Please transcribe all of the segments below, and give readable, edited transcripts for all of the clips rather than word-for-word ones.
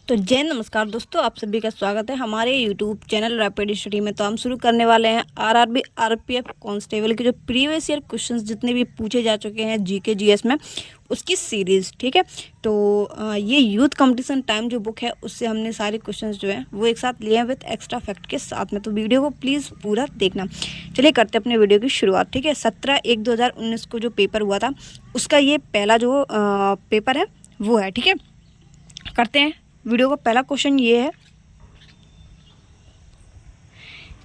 तो जय नमस्कार दोस्तों, आप सभी का स्वागत है हमारे यूट्यूब चैनल रैपिड स्टडी में। तो हम शुरू करने वाले हैं आरआरबी आरपीएफ कांस्टेबल के जो प्रीवियस ईयर क्वेश्चंस जितने भी पूछे जा चुके हैं जीके जीएस में, उसकी सीरीज़। ठीक है, तो ये यूथ कंपटीशन टाइम जो बुक है उससे हमने सारे क्वेश्चंस जो हैं वो एक साथ लिए हैं विद एक्स्ट्रा फैक्ट के साथ में। तो वीडियो को प्लीज़ पूरा देखना। चलिए करते हैं अपने वीडियो की शुरुआत। ठीक है, 17/1/2019 को जो पेपर हुआ था उसका ये पहला जो पेपर है वो है। ठीक है, करते हैं वीडियो का। पहला क्वेश्चन ये है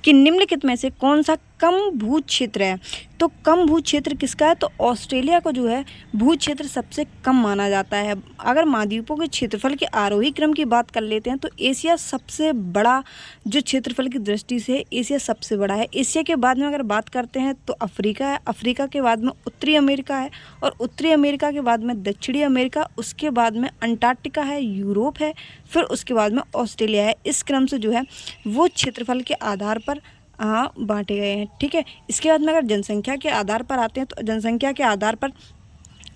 कि निम्नलिखित में से कौन सा कम भू क्षेत्र है। तो कम भू क्षेत्र किसका है? तो ऑस्ट्रेलिया को जो है भू क्षेत्र सबसे कम माना जाता है। अगर महाद्वीपों के क्षेत्रफल के आरोही क्रम की बात कर लेते हैं तो एशिया सबसे बड़ा, जो क्षेत्रफल की दृष्टि से एशिया सबसे बड़ा है। एशिया के बाद में अगर बात करते हैं तो अफ्रीका है, अफ्रीका के बाद में उत्तरी अमेरिका है, और उत्तरी अमेरिका के बाद में दक्षिणी अमेरिका, उसके बाद में अंटार्कटिका है, यूरोप है, फिर उसके बाद में ऑस्ट्रेलिया है। इस क्रम से जो है वो क्षेत्रफल के आधार पर बांटे गए हैं। ठीक है, इसके बाद में अगर जनसंख्या के आधार पर आते हैं तो जनसंख्या के आधार पर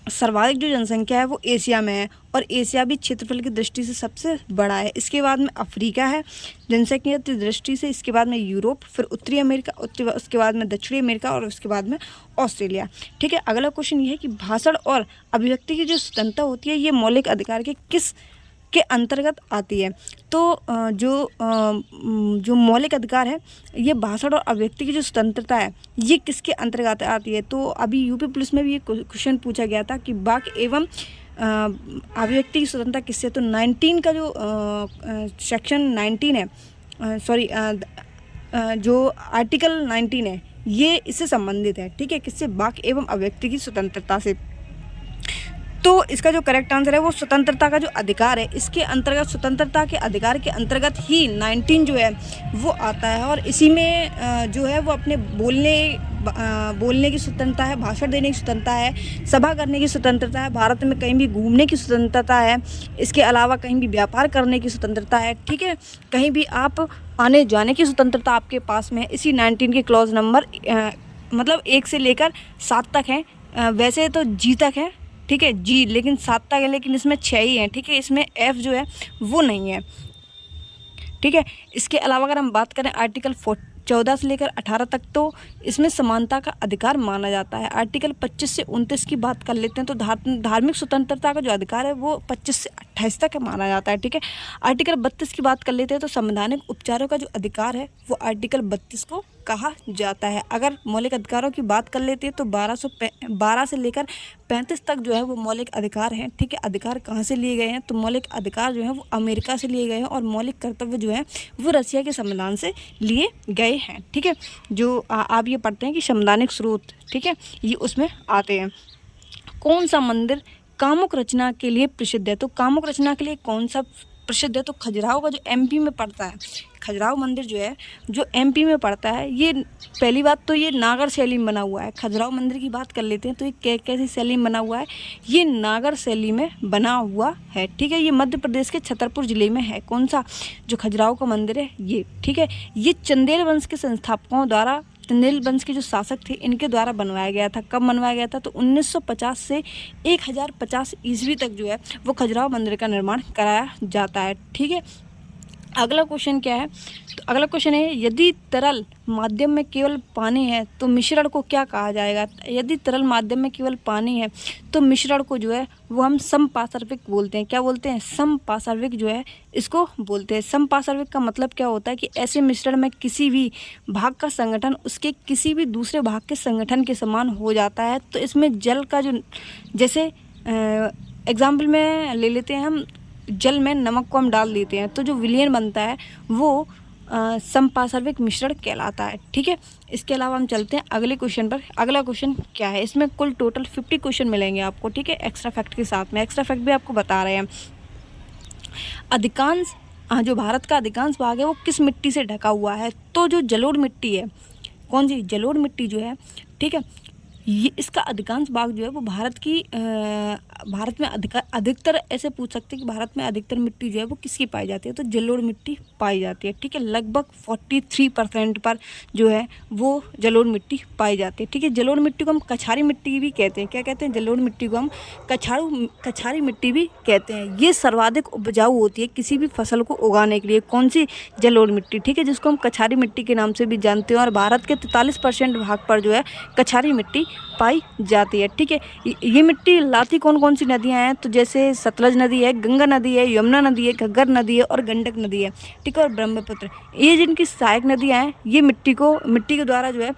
सर्वाधिक जो जनसंख्या है वो एशिया में है, और एशिया भी क्षेत्रफल की दृष्टि से सबसे बड़ा है। इसके बाद में अफ्रीका है जनसंख्या की दृष्टि से, इसके बाद में यूरोप, फिर उत्तरी अमेरिका, उसके बाद में दक्षिणी अमेरिका, और उसके बाद में ऑस्ट्रेलिया। ठीक है, अगला क्वेश्चन ये है कि भाषण और अभिव्यक्ति की जो स्वतंत्रता होती है ये मौलिक अधिकार के किस के अंतर्गत आती है। तो जो मौलिक अधिकार है ये भाषण और अभिव्यक्ति की जो स्वतंत्रता है ये किसके अंतर्गत आती है। तो अभी यूपी पुलिस में भी ये क्वेश्चन पूछा गया था कि वाक एवं अभिव्यक्ति की स्वतंत्रता किससे। तो 19 का जो सेक्शन 19 है, सॉरी जो आर्टिकल 19 है ये इससे संबंधित है। ठीक है, किससे? वाक एवं अभिव्यक्ति की स्वतंत्रता से। तो इसका जो करेक्ट आंसर है वो स्वतंत्रता का जो अधिकार है, इसके अंतर्गत, स्वतंत्रता के अधिकार के अंतर्गत ही 19 जो है वो आता है। और इसी में जो है वो अपने बोलने की स्वतंत्रता है, भाषण देने की स्वतंत्रता है, सभा करने की स्वतंत्रता है, भारत में कहीं भी घूमने की स्वतंत्रता है, इसके अलावा कहीं भी व्यापार करने की स्वतंत्रता है। ठीक है, कहीं भी आप आने जाने की स्वतंत्रता आपके पास में है। इसी 19 के क्लॉज नंबर मतलब 1 से लेकर 7 तक है। वैसे तो जी तक है, ठीक है, जी, लेकिन 7 तक है, लेकिन इसमें 6 ही हैं। ठीक है, इसमें एफ जो है वो नहीं है। ठीक है, इसके अलावा अगर हम बात करें आर्टिकल 14 से लेकर 18 तक, तो इसमें समानता का अधिकार माना जाता है। आर्टिकल 25 से 29 की बात कर लेते हैं तो धार्मिक स्वतंत्रता का जो अधिकार है वो 25 से 28 तक माना जाता है। ठीक है, आर्टिकल 32 की बात कर लेते हैं तो संवैधानिक उपचारों का जो अधिकार है वो आर्टिकल 32 को कहा जाता है। अगर मौलिक अधिकारों की बात कर लेते हैं तो 12 से लेकर 35 तक जो है वो मौलिक अधिकार हैं। ठीक है, अधिकार कहाँ से लिए गए हैं? तो मौलिक अधिकार जो है वो अमेरिका से लिए गए हैं, और मौलिक कर्तव्य जो है वो रसिया के संविधान से लिए गए हैं। ठीक है, जो आप ये पढ़ते हैं कि संवैधानिक स्रोत, ठीक है, ये उसमें आते हैं। कौन सा मंदिर कामुक रचना के लिए प्रसिद्ध है? तो कामुक रचना के लिए कौन सा प्रसिद्ध है? तो खजुराहो का जो एमपी में पड़ता है, खजुराहो मंदिर जो है जो एमपी में पड़ता है, ये पहली बात तो ये नागर शैली में बना हुआ है। खजुराहो मंदिर की बात कर लेते हैं तो ये कैसी शैली में बना हुआ है? ये नागर शैली में बना हुआ है। ठीक है, ये मध्य प्रदेश के छतरपुर जिले में है। कौन सा? जो खजुराहो का मंदिर है ये। ठीक है, ये चंदेल वंश के संस्थापकों द्वारा, चंदेल वंश के जो शासक थे इनके द्वारा बनवाया गया था। कब बनवाया गया था? तो 1950 से 1050 ईस्वी तक जो है वो खजुराहो मंदिर का निर्माण कराया जाता है। ठीक है, अगला क्वेश्चन क्या है? तो अगला क्वेश्चन है, यदि तरल माध्यम में केवल पानी है तो मिश्रण को क्या कहा जाएगा? यदि तरल माध्यम में केवल पानी है तो मिश्रण को जो है वो हम समपार्श्विक बोलते हैं। क्या बोलते हैं? समपार्श्विक जो है इसको बोलते हैं। समपार्श्विक का मतलब क्या होता है कि ऐसे मिश्रण में किसी भी भाग का संगठन उसके किसी भी दूसरे भाग के संगठन के समान हो जाता है। तो इसमें जल का जो, जैसे एग्जाम्पल में ले लेते हैं हम, जल में नमक को हम डाल देते हैं तो जो विलयन बनता है वो समपार्श्विक मिश्रण कहलाता है। ठीक है, इसके अलावा हम चलते हैं अगले क्वेश्चन पर। अगला क्वेश्चन क्या है? इसमें कुल टोटल 50 क्वेश्चन मिलेंगे आपको। ठीक है, एक्स्ट्रा फैक्ट के साथ में। एक्स्ट्रा फैक्ट भी आपको बता रहे हैं। अधिकांश जो भारत का अधिकांश भाग है वो किस मिट्टी से ढका हुआ है? तो जो जलोढ़ मिट्टी है, कौन सी? जलोढ़ मिट्टी जो है, ठीक है, ये इसका अधिकांश भाग जो है वो भारत की भारत में अधिकतर ऐसे पूछ सकते हैं कि भारत में अधिकतर मिट्टी जो है वो किसकी पाई जाती है, तो जलोढ़ मिट्टी पाई जाती है। ठीक है, लगभग 43% पर जो है वो जलोढ़ मिट्टी पाई जाती है। ठीक है, जलोढ़ मिट्टी को हम कछारी मिट्टी भी कहते हैं। क्या कहते हैं? जलोढ़ मिट्टी को हम कछारी मिट्टी भी कहते हैं। ये सर्वाधिक उपजाऊ होती है किसी भी फसल को उगाने के लिए। कौन सी? जलोढ़ मिट्टी। ठीक है, जिसको हम कछारी मिट्टी के नाम से भी जानते हैं। और भारत के 43% भाग पर जो है कछारी मिट्टी पाई जाती है। ठीक है, ये मिट्टी लाती कौन कौन सी नदियां हैं? तो जैसे सतलज नदी है, गंगा नदी है, यमुना नदी है, घग्गर नदी है और गंडक नदी है। ठीक है, और ब्रह्मपुत्र, ये जिनकी सहायक नदियां हैं, ये मिट्टी के द्वारा जो है,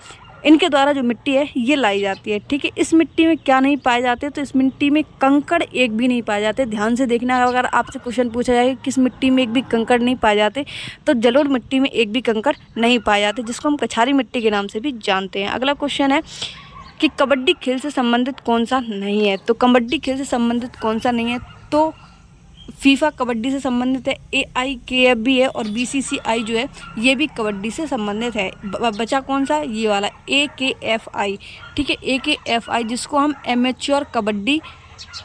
इनके द्वारा जो मिट्टी है ये लाई जाती है। ठीक है, इस मिट्टी में क्या नहीं पाए जाते? तो इस मिट्टी में कंकड़ एक भी नहीं पाए जाते। ध्यान से देखना, अगर आपसे क्वेश्चन पूछा जाए किस मिट्टी में एक भी कंकड़ नहीं पाए जाते, तो जलोढ़ मिट्टी में एक भी कंकड़ नहीं पाए जाते, जिसको हम कछारी मिट्टी के नाम से भी जानते हैं। अगला क्वेश्चन है कि कबड्डी खेल से संबंधित कौन सा नहीं है? तो कबड्डी खेल से संबंधित कौन सा नहीं है? तो फीफा कबड्डी से संबंधित है, AIKF भी है, और BCCI जो है ये भी कबड्डी से संबंधित है। बचा कौन सा? ये वाला AKFI। ठीक है, AKFI जिसको हम amateur kabaddi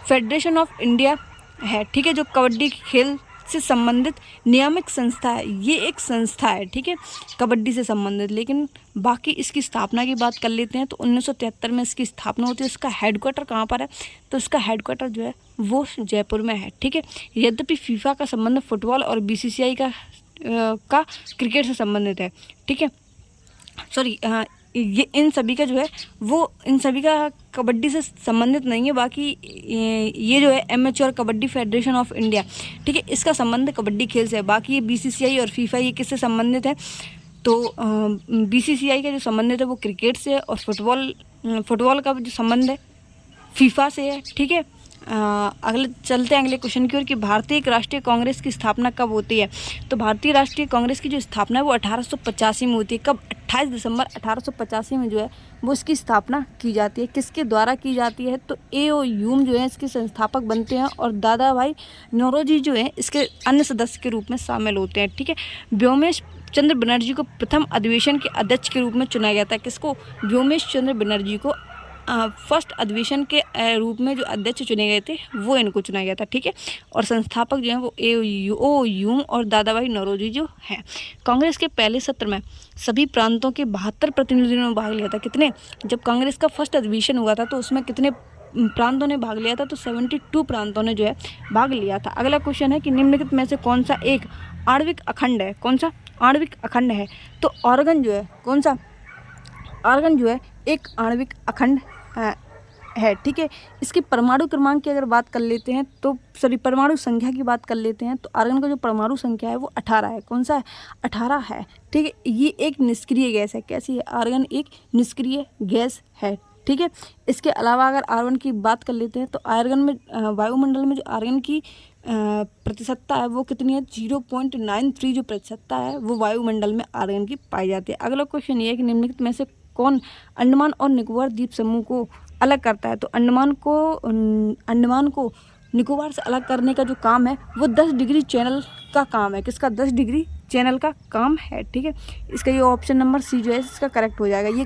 federation of India है। ठीक है, जो कबड्डी खेल से संबंधित नियामक संस्था है, ये एक संस्था है। ठीक है, कबड्डी से संबंधित। लेकिन बाकी इसकी स्थापना की बात कर लेते हैं तो 1973 में इसकी स्थापना होती है। इसका हेडक्वार्टर कहाँ पर है? तो इसका हेडक्वार्टर जो है वो जयपुर में है। ठीक है, यद्यपि फीफा का संबंध फुटबॉल और BCCI का क्रिकेट से संबंधित है। ठीक है, सॉरी, ये इन सभी का जो है वो इन सभी का कबड्डी से संबंधित नहीं है। बाकी ये जो है amateur kabaddi federation of India, ठीक है, इसका संबंध कबड्डी खेल से है। बाकी ये BCCI और फीफा ये किससे संबंधित है? तो BCCI का जो संबंधित है वो क्रिकेट से है, और फुटबॉल का जो संबंध है फीफा से है। ठीक है, अगले चलते हैं अगले क्वेश्चन की ओर कि भारतीय राष्ट्रीय कांग्रेस की स्थापना कब होती है? तो भारतीय राष्ट्रीय कांग्रेस की जो स्थापना है वो 1885 में होती है। कब? 28 दिसंबर 1885 में जो है वो इसकी स्थापना की जाती है। किसके द्वारा की जाती है? तो A.O. ह्यूम जो है इसके संस्थापक बनते हैं, और दादा भाई नौरोजी जो है इसके अन्य सदस्य के रूप में शामिल होते हैं। ठीक है, व्योमेश चंद्र बनर्जी को प्रथम अधिवेशन के अध्यक्ष के रूप में चुना गया था। किसको? व्योमेश चंद्र बनर्जी को फर्स्ट अधिवेशन के रूप में जो अध्यक्ष चुने गए थे वो इनको चुना गया था। ठीक है, और संस्थापक जो हैं वो A.O. ह्यूम और दादा भाई नौरोजी जो हैं। कांग्रेस के पहले सत्र में सभी प्रांतों के 72 प्रतिनिधियों ने भाग लिया था। कितने? जब कांग्रेस का फर्स्ट अधिवेशन हुआ था तो उसमें कितने प्रांतों ने भाग लिया था? तो 72 प्रांतों ने जो है भाग लिया था। अगला क्वेश्चन है कि निम्नलिखित में से कौन सा एक आणविक अखंड है? कौन सा आणविक अखंड है? तो ऑर्गन जो है, कौन सा? आर्गन जो है एक आणविक अखंड है। ठीक है, इसके परमाणु क्रमांक की अगर बात कर लेते हैं तो परमाणु संख्या की बात कर लेते हैं तो आर्गन का जो परमाणु संख्या है वो 18 है। कौन सा है? 18 है। ठीक है, ये एक निष्क्रिय गैस है। कैसी है? आर्गन एक निष्क्रिय गैस है। ठीक है, इसके अलावा अगर आर्गन की बात कर लेते हैं तो आर्गन में वायुमंडल में जो आर्गन की प्रतिशतता है वो कितनी है? 0.93 जो प्रतिशतता है वो वायुमंडल में आर्गन की पाई जाती है। अगला क्वेश्चन ये है कि निम्नलिखित में से कौन अंडमान और निकोबार द्वीप समूह को अलग करता है? तो अंडमान को निकोबार से अलग करने का जो काम है वो 10 डिग्री चैनल का काम है। किसका? 10 डिग्री चैनल का काम है। ठीक है, इसका ये ऑप्शन नंबर सी जो है इसका करेक्ट हो जाएगा। ये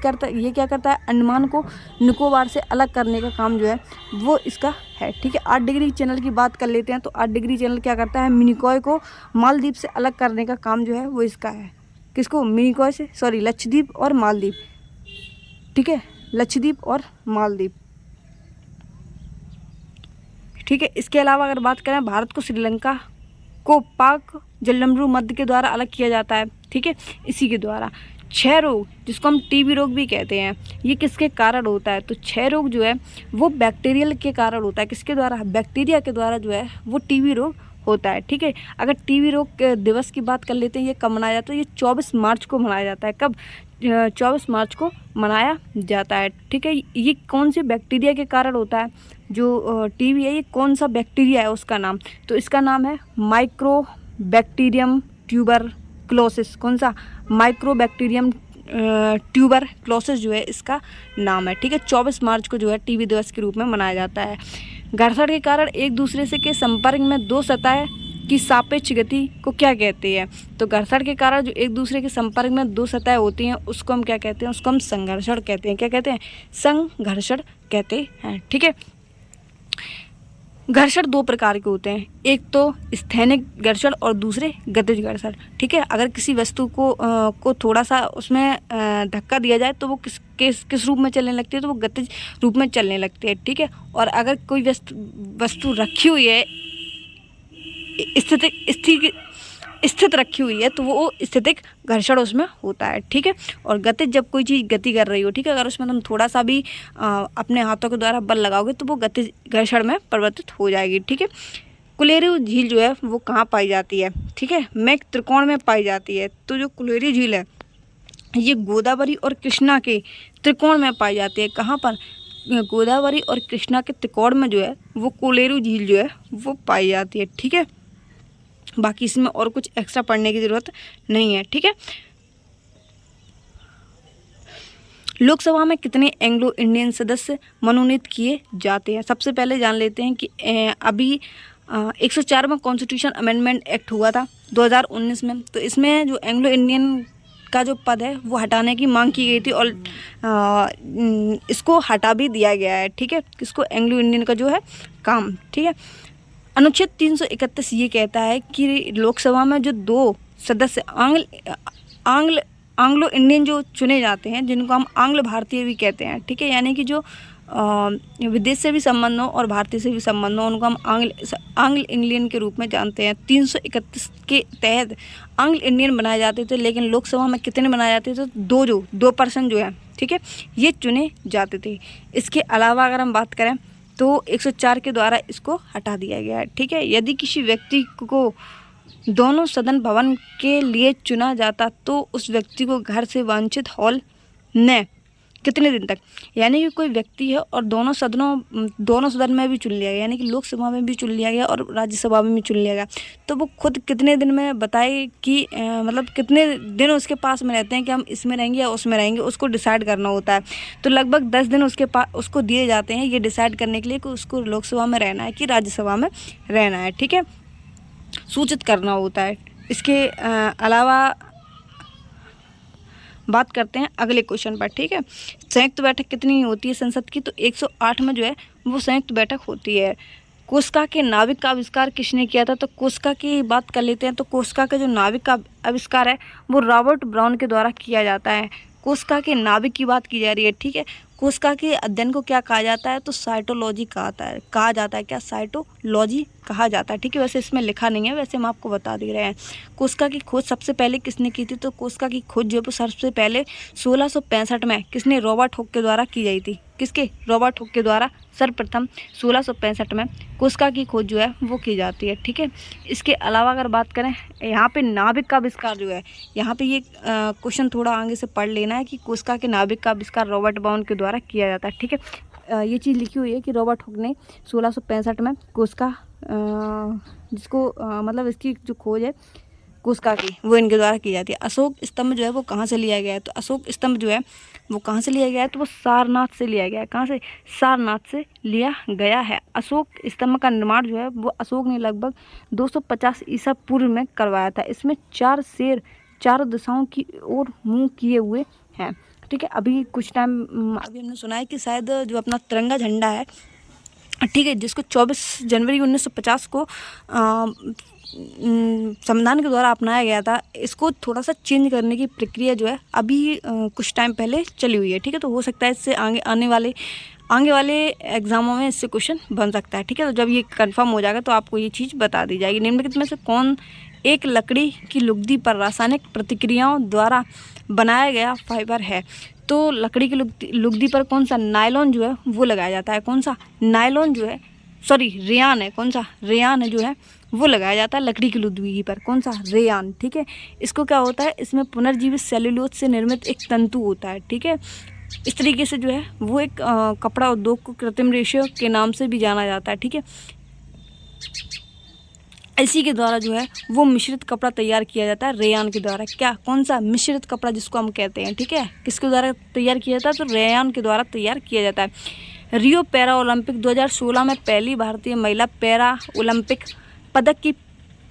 क्या करता है? अंडमान को निकोबार से अलग करने का काम जो है वो इसका है। ठीक है, 8 डिग्री चैनल की बात कर लेते हैं तो 8 डिग्री चैनल क्या करता है? मिनिकॉय को मालदीव से अलग करने का काम जो है वो इसका है। किसको? मिनिकॉय से, सॉरी, लक्षद्वीप और मालदीव। ठीक है, लक्षद्वीप और मालदीव। ठीक है, इसके अलावा अगर बात करें भारत को श्रीलंका को पाक जलम्बरू मध्य के द्वारा अलग किया जाता है। ठीक है, इसी के द्वारा। क्षय रोग जिसको हम टीबी रोग भी कहते हैं ये किसके कारण होता है? तो क्षय रोग जो है वो बैक्टीरियल के कारण होता है। किसके द्वारा? बैक्टीरिया के द्वारा जो है वो टीबी रोग होता है। ठीक है, अगर टीबी रोग दिवस की बात कर लेते हैं ये कब मनाया जाता है? ये 24 मार्च को मनाया जाता है। कब? 24 मार्च को मनाया जाता है। ठीक है, ये कौन से बैक्टीरिया के कारण होता है? जो टीबी है ये कौन सा बैक्टीरिया है उसका नाम? तो इसका नाम है माइक्रोबैक्टीरियम ट्यूबरक्लोसिस। कौन सा? माइक्रोबैक्टीरियम ट्यूबरक्लोसिस जो है इसका नाम है। ठीक है, 24 मार्च को जो है टीबी दिवस के रूप में मनाया जाता है। घर्षण के कारण एक दूसरे से के संपर्क में दो सतह की सापेक्ष गति को क्या कहते हैं? तो घर्षण के कारण जो एक दूसरे के संपर्क में दो सतह होती हैं उसको हम क्या कहते हैं? उसको हम संघर्षण कहते हैं। क्या कहते हैं? संघर्षण कहते हैं। ठीक है, घर्षण दो प्रकार के होते हैं, एक तो स्थैनिक घर्षण और दूसरे गतिज घर्षण। ठीक है, अगर किसी वस्तु को थोड़ा सा उसमें धक्का दिया जाए तो वो किस रूप में चलने लगती है, तो वो गतिज रूप में चलने लगती है। ठीक है, और अगर कोई वस्तु रखी हुई है, स्थित रखी हुई है, तो वो स्थितिक घर्षण उसमें होता है। ठीक है, और गतिज जब कोई चीज़ गति कर रही हो, ठीक है, अगर उसमें तुम थोड़ा सा भी अपने हाथों के द्वारा बल लगाओगे तो वो गतिज घर्षण में परिवर्तित हो जाएगी। ठीक है, कुलेरू झील जो है वो कहाँ पाई जाती है? ठीक है, मेघ त्रिकोण में पाई जाती है। तो जो कुलेरू झील है ये गोदावरी और कृष्णा के त्रिकोण में पाई जाती है। कहाँ पर? गोदावरी और कृष्णा के त्रिकोण में जो है वो कुलेरू झील जो है वो पाई जाती है। ठीक है, बाकी इसमें और कुछ एक्स्ट्रा पढ़ने की ज़रूरत नहीं है। ठीक है, लोकसभा में कितने एंग्लो इंडियन सदस्य मनोनीत किए जाते हैं? सबसे पहले जान लेते हैं कि अभी 104 में कॉन्स्टिट्यूशन अमेंडमेंट एक्ट हुआ था 2019 में, तो इसमें जो एंग्लो इंडियन का जो पद है वो हटाने की मांग की गई थी और इसको हटा भी दिया गया है। ठीक है, किसको? एंग्लो इंडियन का जो है काम। ठीक है, अनुच्छेद 331 ये कहता है कि लोकसभा में जो 2 सदस्य आंग्लो इंडियन जो चुने जाते हैं, जिनको हम आंग्ल भारतीय भी कहते हैं। ठीक है, यानी कि जो विदेश से भी संबंध हो और भारतीय से भी संबंध हो, उनको हम आंग्ल इंडियन के रूप में जानते हैं। 331 के तहत आंग्ल इंडियन बनाए जाते थे, लेकिन लोकसभा में कितने बनाए जाते थे? तो 2% जो है, ठीक है, ये चुने जाते थे। इसके अलावा अगर हम बात करें तो 104 के द्वारा इसको हटा दिया गया है। ठीक है, यदि किसी व्यक्ति को दोनों सदन भवन के लिए चुना जाता तो उस व्यक्ति को घर से वांछित हॉल में कितने दिन तक, यानी कि कोई व्यक्ति है और दोनों सदन में भी चुन लिया गया, यानी कि लोकसभा में भी चुन लिया गया और राज्यसभा में भी चुन लिया गया, तो वो खुद कितने दिन में बताए कि मतलब कितने दिन उसके पास में रहते हैं कि हम इसमें रहेंगे या उसमें रहेंगे, उसको डिसाइड करना होता है। तो लगभग 10 दिन उसके पास उसको दिए जाते हैं ये डिसाइड करने के लिए कि उसको लोकसभा में रहना है कि राज्यसभा में रहना है। ठीक है, सूचित करना होता है। इसके अलावा बात करते हैं अगले क्वेश्चन पर। ठीक है, संयुक्त बैठक कितनी होती है संसद की? तो 108 में जो है वो संयुक्त बैठक होती है। कोशिका के नाविक का आविष्कार किसने किया था? तो कोशिका की बात कर लेते हैं। तो कोशिका का जो नाविक का आविष्कार है वो रॉबर्ट ब्राउन के द्वारा किया जाता है। कोशिका के नाविक की बात की जा रही है। ठीक है, कोशिका के अध्ययन को क्या कहा जाता है? तो साइटोलॉजी कहा जाता है। क्या? साइटोलॉजी कहा जाता है। ठीक है, वैसे इसमें लिखा नहीं है, वैसे हम आपको बता दे रहे हैं। कोशिका की खोज सबसे पहले किसने की थी? तो कोशिका की खोज जो है सबसे पहले 1665 में किसने? रॉबर्ट हुक के द्वारा की गई थी। किसके? रॉबर्ट हुक के द्वारा सर्वप्रथम 1665 में कोशिका की खोज जो है वो की जाती है। ठीक है, इसके अलावा अगर बात करें यहाँ पे नाभिक का आविष्कार जो है, यहाँ पे ये क्वेश्चन थोड़ा आगे से पढ़ लेना है कि कोशिका के नाभिक का आविष्कार रॉबर्ट ब्राउन के द्वारा किया जाता है। ठीक है, ये चीज़ लिखी हुई है कि रॉबर्ट हुक ने 1665 में कोशिका जिसको मतलब इसकी जो खोज है कोशिका की वो इनके द्वारा की जाती है। अशोक स्तंभ जो है वो कहाँ से लिया गया है? तो अशोक स्तंभ जो है वो कहाँ से लिया गया है? तो वो सारनाथ से लिया गया है। कहाँ से? सारनाथ से लिया गया है। अशोक स्तंभ का निर्माण जो है वो अशोक ने लगभग 250 ईसा पूर्व में करवाया था। इसमें 4 शेर चारों दिशाओं की ओर मुँह किए हुए हैं। ठीक है, अभी कुछ टाइम अभी हमने सुना है कि शायद जो अपना तिरंगा झंडा है, ठीक है, जिसको 24 जनवरी 1950 को संविधान के द्वारा अपनाया गया था, इसको थोड़ा सा चेंज करने की प्रक्रिया जो है अभी कुछ टाइम पहले चली हुई है। ठीक है, तो हो सकता है इससे आगे वाले एग्जामों में इससे क्वेश्चन बन सकता है। ठीक है, तो जब ये कंफर्म हो जाएगा तो आपको ये चीज़ बता दी जाएगी। निम्नलिखित में से कौन एक लकड़ी की लुगदी पर रासायनिक प्रतिक्रियाओं द्वारा बनाया गया फाइबर है? तो लकड़ी की लुगदी पर कौन सा? नायलॉन जो है वो लगाया जाता है। कौन सा? नायलॉन जो है, सॉरी रेयान है। कौन सा? रेयान है जो है वो लगाया जाता है लकड़ी की लुगदी पर। कौन सा? रेयान। ठीक है, इसको क्या होता है? इसमें पुनर्जीवित सेल्यूलोज से निर्मित एक तंतु होता है। ठीक है, इस तरीके से जो है वो एक कपड़ा उद्योग को कृत्रिम रेशो के नाम से भी जाना जाता है। ठीक है, इसी के द्वारा जो है वो मिश्रित कपड़ा तैयार किया जाता है रेयान के द्वारा। क्या? कौन सा? मिश्रित कपड़ा जिसको हम कहते हैं। ठीक है, किसके द्वारा तैयार किया जाता है? तो रेयान के द्वारा तैयार किया जाता है। रियो पैरा ओलंपिक 2016 में पहली भारतीय महिला पैरा ओलंपिक पदक की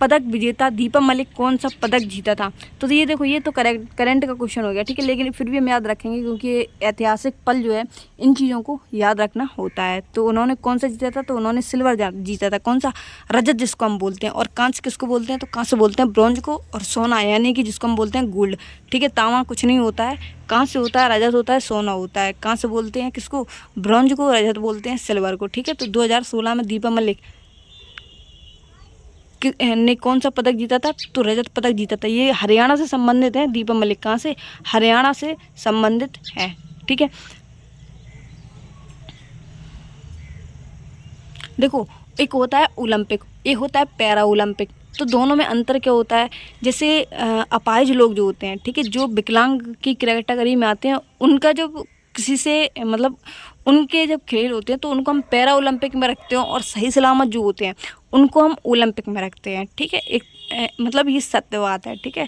पदक विजेता दीपा मलिक कौन सा पदक जीता था? तो ये देखो, ये तो करंट का क्वेश्चन हो गया, ठीक है, लेकिन फिर भी हम याद रखेंगे क्योंकि ये ऐतिहासिक पल जो है इन चीज़ों को याद रखना होता है। तो उन्होंने कौन सा जीता था? तो उन्होंने सिल्वर जीता था। कौन सा? रजत जिसको हम बोलते हैं। और कांस्य किसको बोलते हैं? तो कांस्य बोलते हैं ब्रॉन्ज को। और सोना यानी कि जिसको हम बोलते हैं गोल्ड, ठीक है। तांबा कुछ नहीं होता है, कांस्य होता है, रजत होता है, सोना होता है। कांस्य बोलते हैं किसको? ब्रॉन्ज को। रजत बोलते हैं सिल्वर को, ठीक है। तो 2016 में दीपा मलिक ने कौन सा पदक जीता था? तो रजत पदक जीता था। ये हरियाणा से संबंधित है। दीपा मलिक कहाँ से? हरियाणा से संबंधित है, ठीक है। देखो, एक होता है ओलंपिक, एक होता है पैरा ओलंपिक। तो दोनों में अंतर क्या होता है? जैसे अपाहिज लोग जो होते हैं, ठीक है, जो विकलांग की कैटेगरी में आते हैं, उनका जब किसी से मतलब उनके जब खेल होते हैं तो उनको हम पैरा ओलंपिक में रखते हैं, और सही सलामत जो होते हैं उनको हम ओलंपिक में रखते हैं, ठीक है। एक मतलब ये सत्य बात है, ठीक है।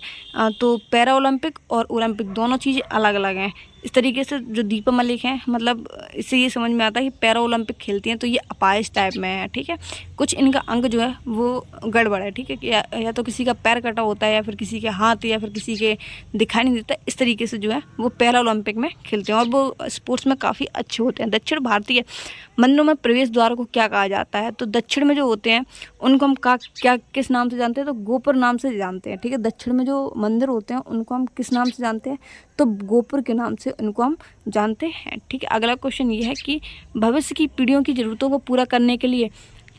तो पैरा ओलंपिक और ओलंपिक दोनों चीज़ें अलग अलग हैं। इस तरीके से जो दीपा मलिक हैं, मतलब इससे ये समझ में आता है कि पैरा ओलंपिक खेलती हैं तो ये अपाहिज टाइप में है, ठीक है। कुछ इनका अंग जो है वो गड़बड़ है, ठीक है, कि या तो किसी का पैर कटा होता है, या फिर किसी के हाथ, या फिर किसी के दिखाई नहीं देता। इस तरीके से जो है वो पैरा ओलंपिक में खेलते हैं, और वो स्पोर्ट्स में काफ़ी अच्छे होते हैं। दक्षिण भारतीय मंदिरों में प्रवेश द्वार को क्या कहा जाता है? तो दक्षिण में जो होते हैं उनको हम क्या किस नाम से जानते हैं? तो गोपुर नाम से जानते हैं, ठीक है। दक्षिण में जो मंदिर होते हैं उनको हम किस नाम से जानते हैं? तो गोपुर के नाम से उनको हम जानते हैं, ठीक है। अगला क्वेश्चन ये है कि भविष्य की पीढ़ियों की ज़रूरतों को पूरा करने के लिए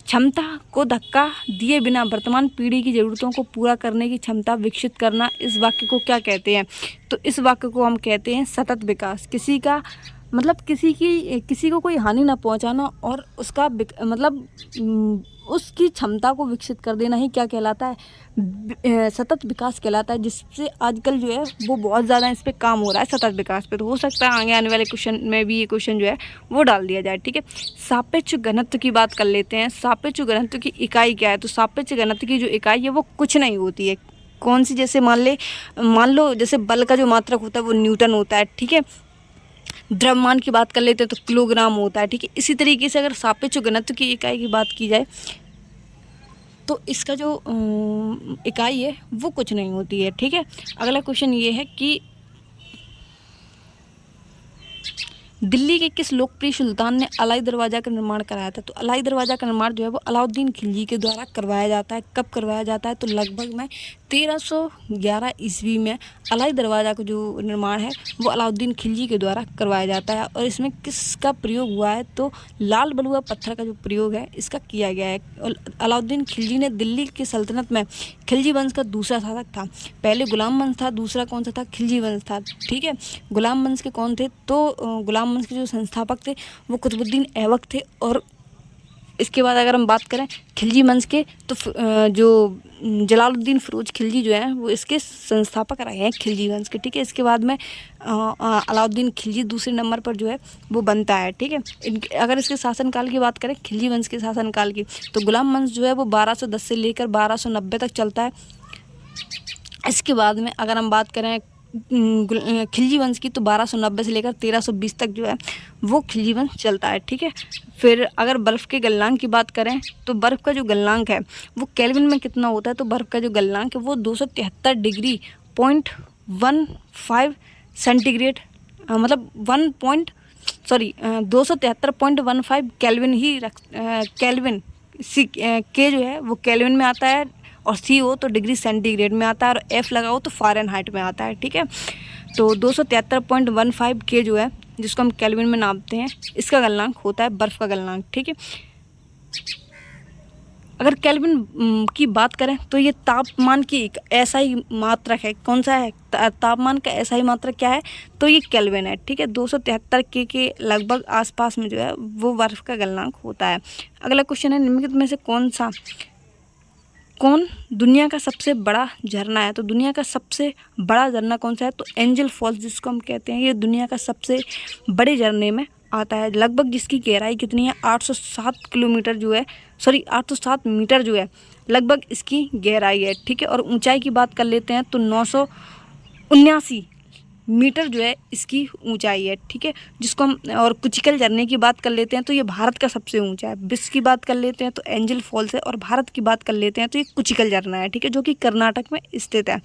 क्षमता को धक्का दिए बिना वर्तमान पीढ़ी की ज़रूरतों को पूरा करने की क्षमता विकसित करना, इस वाक्य को क्या कहते हैं? तो इस वाक्य को हम कहते हैं सतत विकास। किसी का मतलब किसी को कोई हानि ना पहुंचाना, और उसका मतलब उसकी क्षमता को विकसित कर देना ही क्या कहलाता है? सतत विकास कहलाता है। जिससे आजकल जो है वो बहुत ज़्यादा इस पे काम हो रहा है, सतत विकास पे। तो हो सकता है आगे आने वाले क्वेश्चन में भी ये क्वेश्चन जो है वो डाल दिया जाए, ठीक है। सापेक्ष घनत्व की बात कर लेते हैं। सापेक्ष घनत्व की इकाई क्या है? तो सापेक्ष घनत्व की जो इकाई है वो कुछ नहीं होती है। कौन सी? जैसे मान लो जैसे बल का जो मात्रक होता है वो न्यूटन होता है, ठीक है। द्रव्यमान की बात कर लेते हैं तो किलोग्राम होता है, ठीक है। इसी तरीके से अगर सापेक्ष घनत्व की इकाई की बात की जाए तो इसका जो इकाई है वो कुछ नहीं होती है, ठीक है। अगला क्वेश्चन ये है कि दिल्ली के किस लोकप्रिय सुल्तान ने अलाई दरवाज़ा का निर्माण कराया था? तो अलाई दरवाज़ा का निर्माण जो है वो अलाउद्दीन खिलजी के द्वारा करवाया जाता है। कब करवाया जाता है? तो लगभग में 1311 ईस्वी में अलाई दरवाज़ा का जो निर्माण है वो अलाउद्दीन खिलजी के द्वारा करवाया जाता है। और इसमें किसका प्रयोग हुआ है? तो लाल बलुआ पत्थर का जो प्रयोग है इसका किया गया है। अलाउद्दीन खिलजी ने दिल्ली की सल्तनत में खिलजी वंश का दूसरा शासक था। पहले गुलाम वंश था, दूसरा कौन सा था? खिलजी वंश था, ठीक है। गुलाम वंश के कौन थे? तो गुलाम वंश के जो संस्थापक थे वो कुतुबुद्दीन ऐबक थे। और इसके बाद अगर हम बात करें खिलजी वंश के, तो जो जलालुद्दीन फिरोज खिलजी जो है वो इसके संस्थापक रहे हैं खिलजी वंश के, ठीक है। इसके बाद में अलाउद्दीन खिलजी दूसरे नंबर पर जो है वो बनता है, ठीक है। अगर इसके शासनकाल की बात करें खिलजी वंश के शासनकाल की, तो गुलाम वंश जो है वो 1210 से लेकर 1290 तक चलता है। इसके बाद में अगर हम बात करें खिलजी वंश की, तो 1290 से लेकर 1320 तक जो है वो खिलजी वंश चलता है, ठीक है। फिर अगर बर्फ़ के गलनांक की बात करें तो बर्फ़ का जो गलनांक है वो केल्विन में कितना होता है? तो बर्फ़ का जो गलनांक है वो 273 डिग्री पॉइंट 15 सेंटीग्रेड मतलब 273.15 केल्विन ही केल्विन के जो है वो केल्विन में आता है, और सी हो तो डिग्री सेंटीग्रेड में आता है, और एफ लगा हो तो फ़ारेनहाइट में आता है, ठीक है। तो 273.15 के जो है जिसको हम केल्विन में नापते हैं, इसका गलनांक होता है बर्फ़ का गलनांक, ठीक है। अगर केल्विन की बात करें तो ये तापमान की एक ऐसा ही मात्रक है। कौन सा है? तापमान का ऐसा ही मात्रक क्या है? तो ये केल्विन है, ठीक है। 273 के लगभग आसपास में जो है वो बर्फ़ का गलनांक होता है। अगला क्वेश्चन है निम्नलिखित में से कौन दुनिया का सबसे बड़ा झरना है? तो दुनिया का सबसे बड़ा झरना कौन सा है? तो एंजल फॉल्स जिसको हम कहते हैं, ये दुनिया का सबसे बड़े झरने में आता है। लगभग जिसकी गहराई कितनी है? 807 किलोमीटर जो है 807 मीटर जो है लगभग इसकी गहराई है, ठीक है। और ऊंचाई की बात कर लेते हैं तो 979 मीटर जो है इसकी ऊंचाई है, ठीक है। जिसको हम और कुचिकल झरने की बात कर लेते हैं तो ये भारत का सबसे ऊंचा है। विश्व की बात कर लेते हैं तो एंजल फॉल्स है, और भारत की बात कर लेते हैं तो ये कुचिकल झरना है, ठीक है, जो कि कर्नाटक में स्थित है,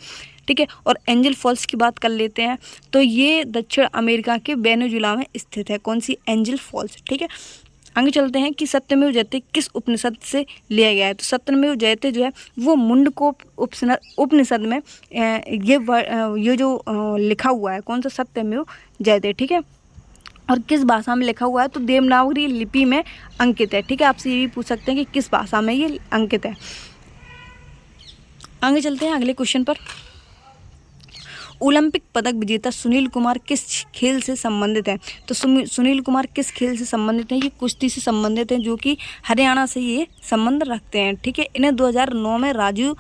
ठीक है। और एंजल फॉल्स की बात कर लेते हैं तो ये दक्षिण अमेरिका के वेनेजुएला में स्थित है। कौन सी? एंजल फॉल्स, ठीक है। आगे चलते हैं कि सत्यमेव जयते किस उपनिषद से लिया गया है। तो सत्यमेव जयते जो है वो मुंडकोप उपनिषद में ये जो लिखा हुआ है, कौन सा? सत्यमेव जयते, ठीक है। और किस भाषा में लिखा हुआ है? तो देवनागरी लिपि में अंकित है, ठीक है। आपसे ये भी पूछ सकते हैं कि किस भाषा में ये अंकित है। आगे चलते हैं अगले क्वेश्चन पर। ओलंपिक पदक विजेता सुनील कुमार किस खेल से संबंधित है? तो सुनील कुमार किस खेल से संबंधित हैं? ये कुश्ती से संबंधित हैं, जो कि हरियाणा से ये संबंध रखते हैं, ठीक है। इन्हें 2009 में राजीव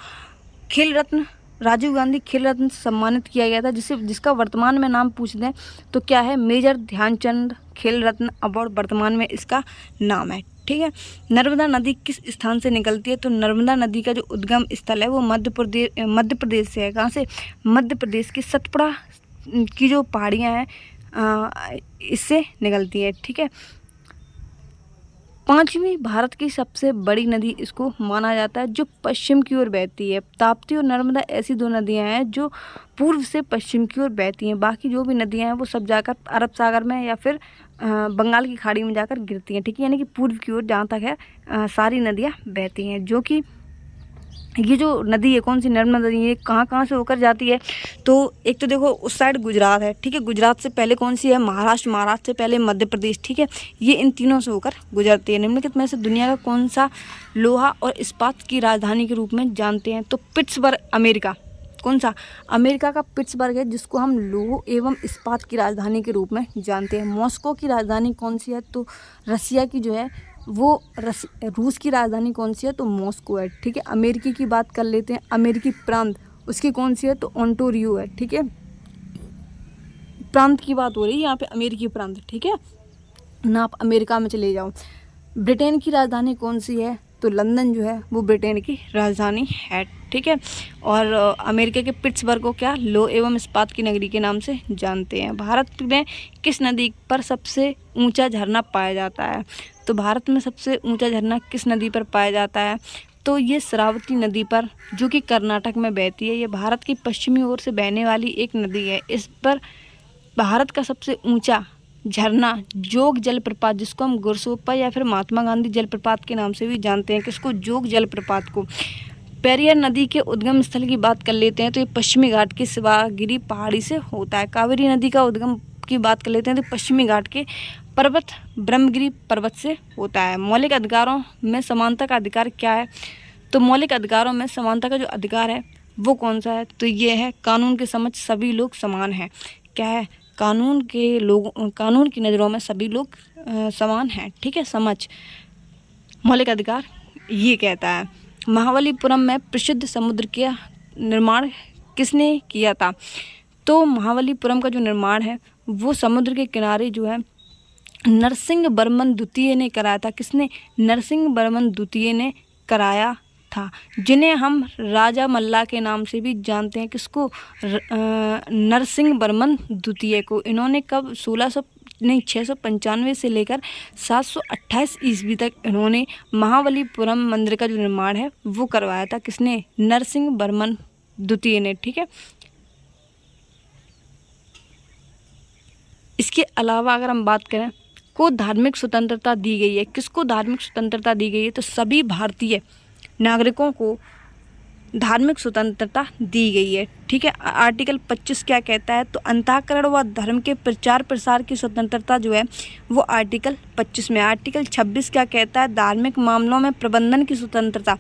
गांधी खेल रत्न से सम्मानित किया गया था, जिसका वर्तमान में नाम पूछ दें तो क्या है? मेजर ध्यानचंद खेल रत्न अवार्ड वर्तमान में इसका नाम है, ठीक है। नर्मदा नदी किस स्थान से निकलती है? तो नर्मदा नदी का जो उद्गम स्थल है वो मध्य प्रदेश से है। कहाँ से? मध्य प्रदेश की सतपुड़ा की जो पहाड़ियाँ हैं इससे निकलती है, ठीक है। पांचवी भारत की सबसे बड़ी नदी इसको माना जाता है, जो पश्चिम की ओर बहती है। ताप्ती और नर्मदा ऐसी दो नदियां हैं जो पूर्व से पश्चिम की ओर बहती हैं। बाकी जो भी नदियां हैं वो सब जाकर अरब सागर में या फिर बंगाल की खाड़ी में जाकर गिरती हैं, ठीक है। यानी कि पूर्व की ओर जहाँ तक है सारी नदियां बहती हैं। जो कि ये जो नदी है, कौन सी? नर्मदा नदी, ये कहाँ कहाँ से होकर जाती है? तो एक तो देखो उस साइड गुजरात है, ठीक है। गुजरात से पहले कौन सी है? महाराष्ट्र। महाराष्ट्र से पहले मध्य प्रदेश, ठीक है। ये इन तीनों से होकर गुजरती है। निम्नलिखित में से दुनिया का कौन सा लोहा और इस्पात की राजधानी के रूप में जानते हैं? तो पिट्सबर्ग, अमेरिका। कौन सा? अमेरिका का पिट्सबर्ग है, जिसको हम लोह एवं इस्पात की राजधानी के रूप में जानते हैं। मॉस्को की राजधानी कौन सी है? तो रसिया की जो है वो रूस की राजधानी कौन सी है? तो मॉस्को है, ठीक है। अमेरिकी की बात कर लेते हैं। अमेरिकी प्रांत उसकी कौन सी है? तो ओंटारियो है, ठीक है। प्रांत की बात हो रही है यहाँ पे, अमेरिकी प्रांत, ठीक है ना। आप अमेरिका में चले जाओ। ब्रिटेन की राजधानी कौन सी है? तो लंदन जो है वो ब्रिटेन की राजधानी है, ठीक है। और अमेरिका के पिट्सबर्ग को क्या? लोह एवं इस्पात की नगरी के नाम से जानते हैं। भारत में किस नदी पर सबसे ऊंचा झरना पाया जाता है? तो भारत में सबसे ऊंचा झरना किस नदी पर पाया जाता है? तो ये शरावती नदी पर, जो कि कर्नाटक में बहती है। ये भारत की पश्चिमी ओर से बहने वाली एक नदी है। इस पर भारत का सबसे ऊंचा झरना जोग जलप्रपात, जिसको हम गुरसोपा या फिर महात्मा गांधी जलप्रपात के नाम से भी जानते हैं। किसको? जोग जलप्रपात को। पेरियार नदी के उद्गम स्थल की बात कर लेते हैं तो ये पश्चिमी घाट की शिवागिरी पहाड़ी से होता है। कावेरी नदी का उद्गम की बात कर लेते हैं तो पश्चिमी घाट के पर्वत ब्रह्मगिरी पर्वत से होता है। मौलिक अधिकारों में समानता का अधिकार क्या है? तो मौलिक अधिकारों में समानता का जो अधिकार है वो कौन सा है? तो ये है कानून के समक्ष सभी लोग समान हैं। क्या है? कानून की नज़रों में सभी लोग समान हैं, ठीक है। समझ मौलिक अधिकार ये कहता है। महाबलीपुरम में प्रसिद्ध समुद्र का निर्माण किसने किया था? तो महाबलीपुरम का जो निर्माण है वो समुद्र के किनारे जो है नरसिंह वर्मन द्वितीय ने कराया था। किसने? नरसिंह वर्मन द्वितीय ने कराया था, जिन्हें हम राजा मल्ला के नाम से भी जानते हैं। किसको? नरसिंह वर्मन द्वितीय को। इन्होंने कब? 695 से लेकर 728 ईस्वी तक इन्होंने महाबलीपुरम मंदिर का जो निर्माण है वो करवाया था। किसने? नरसिंह वर्मन द्वितीय ने, ठीक है। इसके अलावा अगर हम बात करें को धार्मिक स्वतंत्रता दी गई है। किसको धार्मिक स्वतंत्रता दी गई है? तो सभी भारतीय नागरिकों को धार्मिक स्वतंत्रता दी गई है, ठीक है। आर्टिकल 25 क्या कहता है? तो अंतःकरण व धर्म के प्रचार प्रसार की स्वतंत्रता जो है वो आर्टिकल 25 में। आर्टिकल 26 क्या कहता है? धार्मिक मामलों में प्रबंधन की स्वतंत्रता।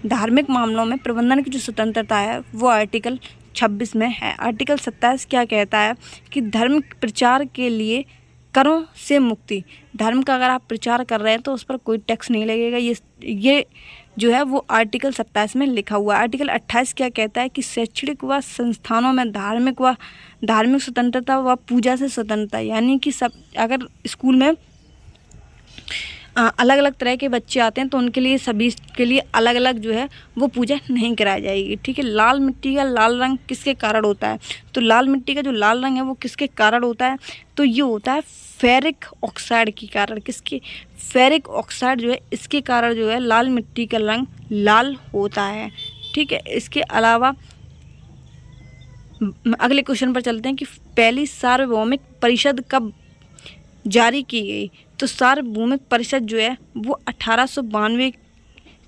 धार्मिक मामलों में प्रबंधन की जो स्वतंत्रता है वो आर्टिकल 26 में है। आर्टिकल 27 क्या कहता है? कि धर्म प्रचार के लिए करों से मुक्ति। धर्म का अगर आप प्रचार कर रहे हैं तो उस पर कोई टैक्स नहीं लगेगा। ये जो है वो आर्टिकल 27 में लिखा हुआ है। आर्टिकल 28 क्या कहता है? कि शैक्षणिक व संस्थानों में धार्मिक स्वतंत्रता व पूजा से स्वतंत्रता। यानी कि सब अगर स्कूल में अलग अलग तरह के बच्चे आते हैं तो उनके लिए सभी के लिए अलग अलग जो है वो पूजा नहीं कराई जाएगी। ठीक है, लाल मिट्टी का लाल रंग किसके कारण होता है? तो लाल मिट्टी का जो लाल रंग है वो किसके कारण होता है? तो ये होता है फेरिक ऑक्साइड के कारण। किसके? फेरिक ऑक्साइड जो है इसके कारण जो है लाल मिट्टी का रंग लाल होता है। ठीक है, इसके अलावा अगले क्वेश्चन पर चलते हैं कि पहली सार्वभौमिक परिषद कब जारी की गई? तो सार्वभौमिक परिषद जो है वो 1892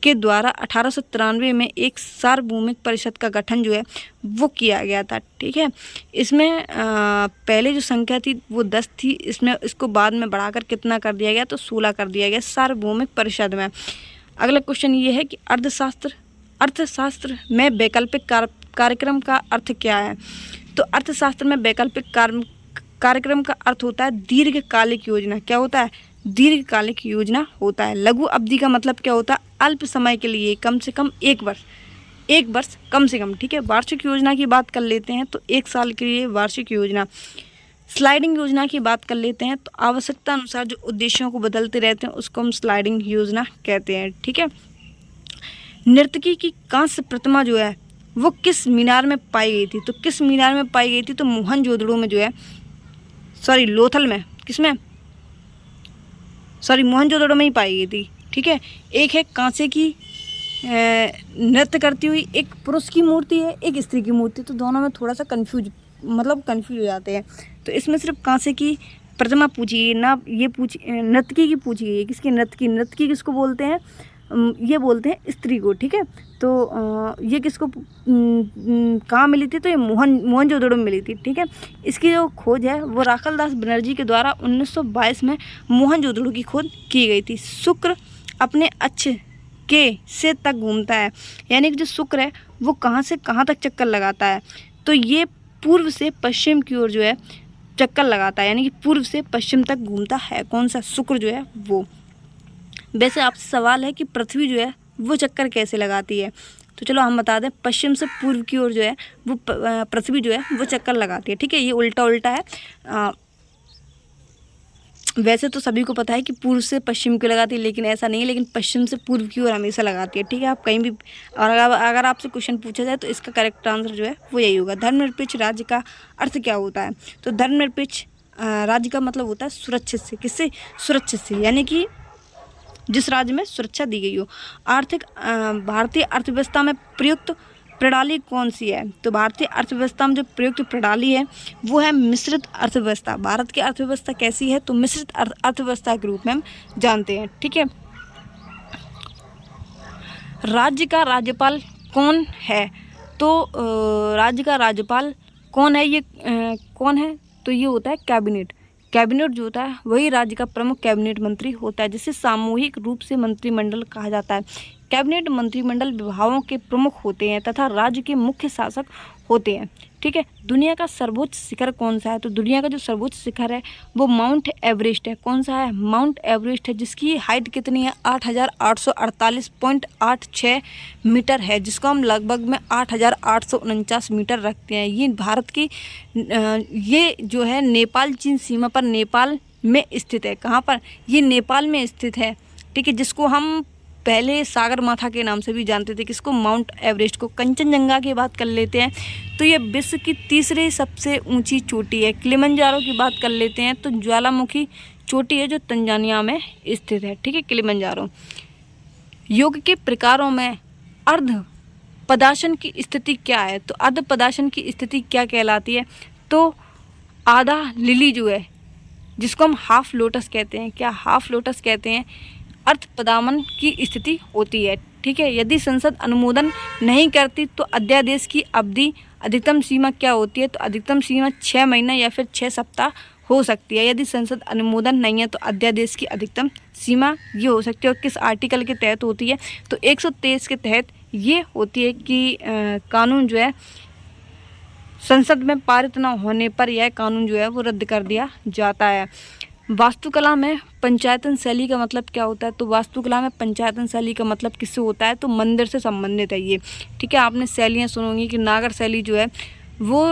के द्वारा 1893 में एक सार्वभौमिक परिषद का गठन जो है वो किया गया था। ठीक है, इसमें पहले जो संख्या थी वो 10 थी, इसको बाद में बढ़ाकर कितना कर दिया गया? तो 16 कर दिया गया सार्वभौमिक परिषद में। अगला क्वेश्चन ये है कि अर्थशास्त्र में वैकल्पिक कार्यक्रम का अर्थ क्या है? तो अर्थशास्त्र में वैकल्पिक कार्यक्रम का अर्थ होता है दीर्घकालिक योजना। क्या होता है? दीर्घकालिक योजना होता है। लघु अवधि का मतलब क्या होता है? अल्प समय के लिए, कम से कम एक वर्ष कम से कम। ठीक है, वार्षिक योजना की बात कर लेते हैं तो 1 साल के लिए वार्षिक योजना। स्लाइडिंग योजना की बात कर लेते हैं तो आवश्यकता अनुसार जो उद्देश्यों को बदलते रहते हैं उसको हम स्लाइडिंग योजना कहते हैं। ठीक है, नर्तकी की कांस्य प्रतिमा जो है वो किस मीनार में पाई गई थी? तो किस मीनार में पाई गई थी? तो मोहनजोदड़ो में जो है, लोथल में, किसमें? मोहनजोदड़ो में ही पाई गई थी। ठीक है, एक है कांसे की नृत्य करती हुई एक पुरुष की मूर्ति है, एक स्त्री की मूर्ति, तो दोनों में थोड़ा सा कंफ्यूज हो जाते हैं। तो इसमें सिर्फ कांसे की प्रतिमा पूछी गई ना, ये नर्तकी की पूछी गई है। किसकी? नर्तकी किसको बोलते हैं? ये बोलते हैं स्त्री को। ठीक है, तो ये किसको कहाँ मिली थी? तो ये मोहनजोदड़ो में मिली थी। ठीक है, इसकी जो खोज है वो राखल दास बनर्जी के द्वारा 1922 में मोहनजोदड़ो की खोज की गई थी। शुक्र अपने अक्ष के से तक घूमता है, यानी कि जो शुक्र है वो कहाँ से कहाँ तक चक्कर लगाता है? तो ये पूर्व से पश्चिम की ओर जो है चक्कर लगाता है, यानी कि पूर्व से पश्चिम तक घूमता है। कौन सा? शुक्र जो है वो। वैसे आपसे सवाल है कि पृथ्वी जो है वो चक्कर कैसे लगाती है? तो चलो हम बता दें, पश्चिम से पूर्व की ओर जो है वो पृथ्वी जो है वो चक्कर लगाती है। ठीक है, ये उल्टा है। वैसे तो सभी को पता है कि पूर्व से पश्चिम की लगाती है, लेकिन ऐसा नहीं है, लेकिन पश्चिम से पूर्व की ओर हमेशा लगाती है। ठीक है, आप कहीं भी अगर आपसे क्वेश्चन पूछा जाए तो इसका करेक्ट आंसर जो है वो यही होगा। धर्मनिरपेक्ष राज्य का अर्थ क्या होता है? तो धर्मनिरपेक्ष राज्य का मतलब होता है सुरक्षित से। किससे? सुरक्षित से, यानी कि जिस राज्य में सुरक्षा दी गई हो। भारतीय अर्थव्यवस्था में प्रयुक्त प्रणाली कौन सी है? तो भारतीय अर्थव्यवस्था में जो प्रयुक्त प्रणाली है वो है मिश्रित अर्थव्यवस्था। भारत की अर्थव्यवस्था कैसी है? तो मिश्रित अर्थव्यवस्था के रूप में हम जानते हैं। ठीक है, राज्य का राज्यपाल कौन है? तो राज्य का राज्यपाल कौन है? ये कौन है? तो ये होता है कैबिनेट। कैबिनेट जो होता है वही राज्य का प्रमुख कैबिनेट मंत्री होता है, जिसे सामूहिक रूप से मंत्रिमंडल कहा जाता है। कैबिनेट मंत्रिमंडल विभागों के प्रमुख होते हैं तथा राज्य के मुख्य शासक होते हैं। ठीक है, दुनिया का सर्वोच्च शिखर कौन सा है? तो दुनिया का जो सर्वोच्च शिखर है वो माउंट एवरेस्ट है। कौन सा है? माउंट एवरेस्ट है, जिसकी हाइट कितनी है? 8,848.86 मीटर है, जिसको हम लगभग में 8,849 मीटर रखते हैं। ये भारत की ये जो है नेपाल चीन सीमा पर नेपाल में स्थित है। कहाँ पर? ये नेपाल में स्थित है। ठीक है, जिसको हम पहले सागर माथा के नाम से भी जानते थे। किसको? माउंट एवरेस्ट को। कंचनजंगा की बात कर लेते हैं तो ये विश्व की तीसरी सबसे ऊंची चोटी है। किलिमंजारो की बात कर लेते हैं तो ज्वालामुखी चोटी है जो तंजानिया में स्थित है। ठीक है, किलिमंजारो। योग के प्रकारों में अर्ध पदासन की स्थिति क्या है? तो अर्ध पदासन की स्थिति क्या कहलाती है? तो आधा लिली जो है, जिसको हम हाफ लोटस कहते हैं। क्या? हाफ लोटस कहते हैं। अर्थ पदामन की स्थिति होती है। ठीक है, यदि संसद अनुमोदन नहीं करती तो अध्यादेश की अवधि अधिकतम सीमा क्या होती है? तो अधिकतम सीमा 6 महीना या फिर 6 सप्ताह हो सकती है। यदि संसद अनुमोदन नहीं है तो अध्यादेश की अधिकतम सीमा ये हो सकती है। और किस आर्टिकल के तहत होती है? तो 123 के तहत ये होती है कि कानून जो है संसद में पारित न होने पर यह कानून जो है वो रद्द कर दिया जाता है। वास्तुकला में पंचायतन शैली का मतलब क्या होता है? तो वास्तुकला में पंचायतन शैली का मतलब किससे होता है? तो मंदिर से संबंधित है ये। ठीक है, आपने शैलियाँ सुनोगी कि नागर शैली जो है वो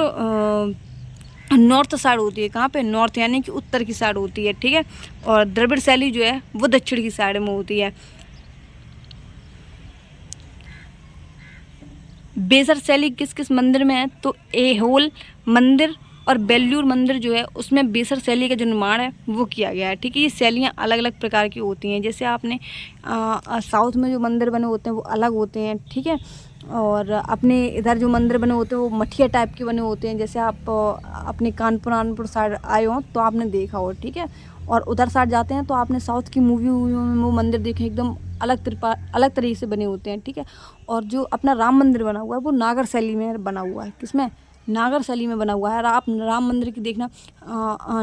नॉर्थ साइड होती है। कहाँ पे? नॉर्थ यानी कि उत्तर की साइड होती है, ठीक है। और द्रविड़ शैली जो है वो दक्षिण की साइड में होती है। बेसर शैली किस किस मंदिर में है? तो ऐहोल मंदिर और बेल्लूर मंदिर जो है उसमें बेसर शैली का जो निर्माण है वो किया गया है, ठीक है। ये शैलियाँ अलग अलग प्रकार की होती हैं। जैसे आपने साउथ में जो मंदिर बने होते हैं वो अलग होते हैं, ठीक है। और अपने इधर जो मंदिर बने होते हैं वो मठिया टाइप के बने होते हैं। जैसे आप अपने कानपुर साइड आए हो तो आपने देखा हो, ठीक है। और उधर साइड जाते हैं तो आपने साउथ की मूवी में वो मंदिर देखे, एकदम अलग तरीके से बने होते हैं, ठीक है। और जो अपना राम मंदिर बना हुआ है वो नागर शैली में बना हुआ है। किसमें? नागर शैली में बना हुआ है। और आप राम मंदिर की देखना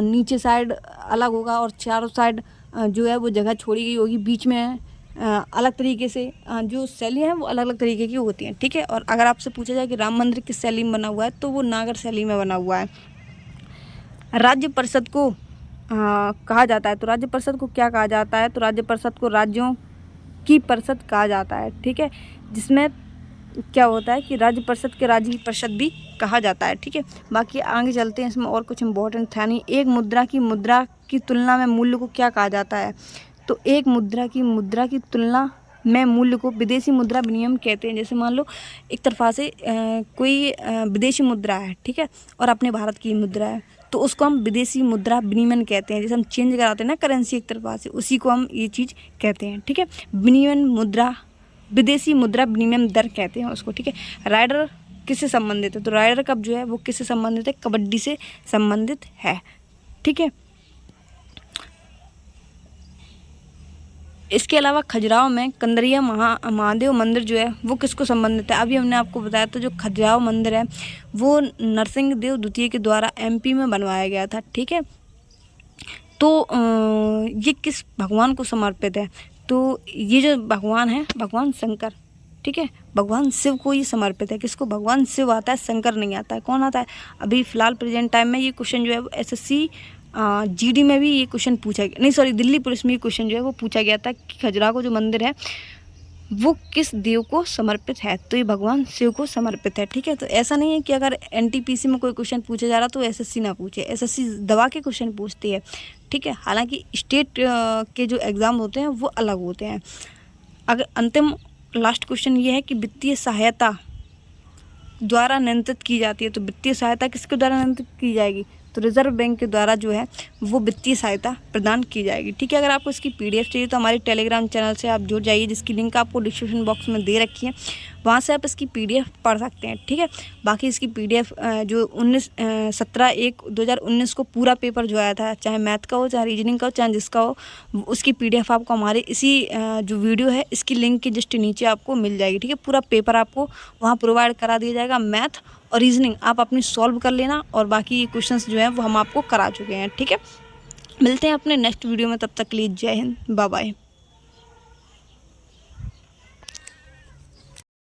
नीचे साइड अलग होगा और चारों साइड जो है वो जगह छोड़ी गई होगी, बीच में अलग तरीके से जो शैली हैं वो अलग अलग तरीके की होती हैं, ठीक है। और अगर आपसे पूछा जाए कि राम मंदिर किस शैली में बना हुआ है तो वो नागर शैली में बना हुआ है। राज्य परिषद को कहा जाता है, तो राज्य परिषद को क्या कहा जाता है? तो राज्य परिषद को राज्यों की परिषद कहा जाता है, ठीक है। जिसमें क्या होता है कि राज्य परिषद के राज्य की परिषद भी कहा जाता है, ठीक है। बाकी आगे चलते हैं, इसमें और कुछ इंपॉर्टेंट था नहीं। एक मुद्रा की तुलना में मूल्य को क्या कहा जाता है? तो एक मुद्रा की तुलना में मूल्य को विदेशी मुद्रा विनिमय कहते हैं। जैसे मान लो एक तरफा से कोई विदेशी मुद्रा है, ठीक है, और अपने भारत की मुद्रा है तो उसको हम विदेशी मुद्रा विनिमय कहते हैं। जैसे हम चेंज कराते हैं ना करेंसी एक तरफा से, उसी को हम ये चीज़ कहते हैं, ठीक है। विनिमय मुद्रा, विदेशी मुद्रा विनिमय दर कहते हैं उसको, ठीक है। राइडर किससे संबंधित है? तो राइडर कप जो है वो किससे संबंधित है? कबड्डी से संबंधित है, ठीक है। इसके अलावा खजुराहो में कंदरिया महादेव मंदिर जो है वो किसको संबंधित है? अभी हमने आपको बताया था जो खजुराहो मंदिर है वो नरसिंह देव द्वितीय के द्वारा MP में बनवाया गया था, ठीक है। तो ये किस भगवान को समर्पित है? तो ये जो भगवान है भगवान शंकर, ठीक है, भगवान शिव को ये समर्पित है। किसको? भगवान शिव आता है, शंकर नहीं आता है। कौन आता है? अभी फ़िलहाल प्रेजेंट टाइम में ये क्वेश्चन जो है वो SSC GD में भी ये क्वेश्चन पूछा गया, नहीं सॉरी दिल्ली पुलिस में ये क्वेश्चन जो है वो पूछा गया था कि खजुराहो जो मंदिर है वो किस देव को समर्पित है? तो ये भगवान शिव को समर्पित है, ठीक है। तो ऐसा नहीं है कि अगर NTPC में कोई क्वेश्चन पूछा जा रहा तो SSC ना पूछे, SSC दबा के क्वेश्चन पूछती है, ठीक है। हालांकि स्टेट के जो एग्ज़ाम होते हैं वो अलग होते हैं। अगर अंतिम लास्ट क्वेश्चन ये है कि वित्तीय सहायता द्वारा नियंत्रित की जाती है, तो वित्तीय सहायता किसके द्वारा नियंत्रित की जाएगी? तो रिजर्व बैंक के द्वारा जो है वो वित्तीय सहायता प्रदान की जाएगी, ठीक है। अगर आपको इसकी PDF चाहिए तो हमारे टेलीग्राम चैनल से आप जुड़ जाइए, जिसकी लिंक आपको डिस्क्रिप्शन बॉक्स में दे रखी है, वहाँ से आप इसकी PDF पढ़ सकते हैं, ठीक है। बाकी इसकी PDF जो 17/1/2019 को पूरा पेपर जो आया था, चाहे मैथ का हो, चाहे रीजनिंग का हो, चाहे जिसका हो, उसकी PDF आपको हमारे इसी जो वीडियो है इसकी लिंक के जस्ट नीचे आपको मिल जाएगी, ठीक है। पूरा पेपर आपको वहाँ प्रोवाइड करा दिया जाएगा। मैथ और रीजनिंग आप अपनी सॉल्व कर लेना, और बाकी क्वेश्चंस जो हैं वो हम आपको करा चुके हैं, ठीक है। मिलते हैं अपने नेक्स्ट वीडियो में, तब तक के लिए जय हिंद, बाय बाय।